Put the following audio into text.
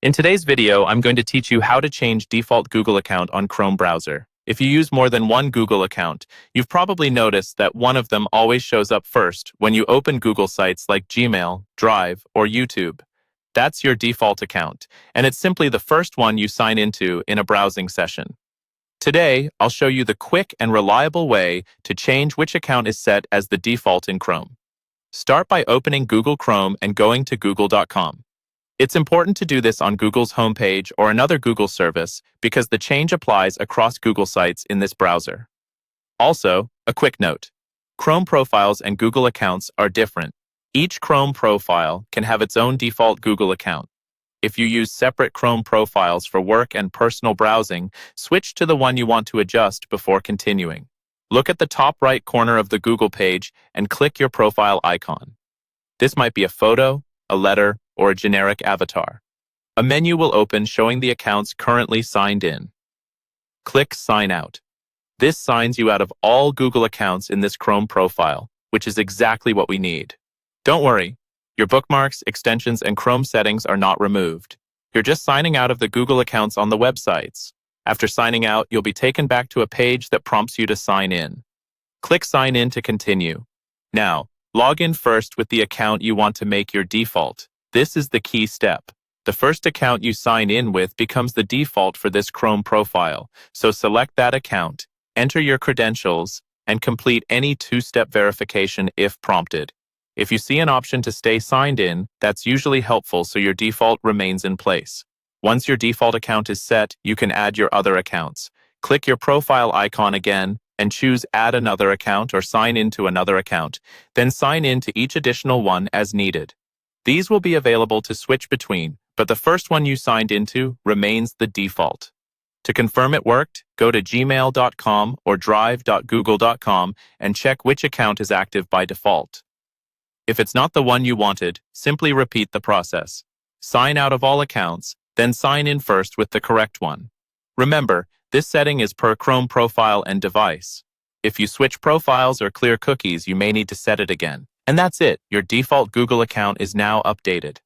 In today's video, I'm going to teach you how to change default Google account on Chrome browser. If you use more than one Google account, you've probably noticed that one of them always shows up first when you open Google sites like Gmail, Drive, or YouTube. That's your default account, and it's simply the first one you sign into in a browsing session. Today, I'll show you the quick and reliable way to change which account is set as the default in Chrome. Start by opening Google Chrome and going to google.com. It's important to do this on Google's homepage or another Google service because the change applies across Google sites in this browser. Also, a quick note. Chrome profiles and Google accounts are different. Each Chrome profile can have its own default Google account. If you use separate Chrome profiles for work and personal browsing, switch to the one you want to adjust before continuing. Look at the top right corner of the Google page and click your profile icon. This might be a photo, a letter, or a generic avatar. A menu will open showing the accounts currently signed in. Click Sign Out. This signs you out of all Google accounts in this Chrome profile, which is exactly what we need. Don't worry, your bookmarks, extensions, and Chrome settings are not removed. You're just signing out of the Google accounts on the websites. After signing out, you'll be taken back to a page that prompts you to sign in. Click Sign In to continue. Now, log in first with the account you want to make your default. This is the key step. The first account you sign in with becomes the default for this Chrome profile, so select that account, enter your credentials, and complete any two-step verification if prompted. If you see an option to stay signed in, that's usually helpful so your default remains in place. Once your default account is set, you can add your other accounts. Click your profile icon again and choose Add Another Account or Sign into another account. Then sign in to each additional one as needed. These will be available to switch between, but the first one you signed into remains the default. To confirm it worked, go to gmail.com or drive.google.com and check which account is active by default. If it's not the one you wanted, simply repeat the process. Sign out of all accounts, then sign in first with the correct one. Remember, this setting is per Chrome profile and device. If you switch profiles or clear cookies, you may need to set it again. And that's it. Your default Google account is now updated.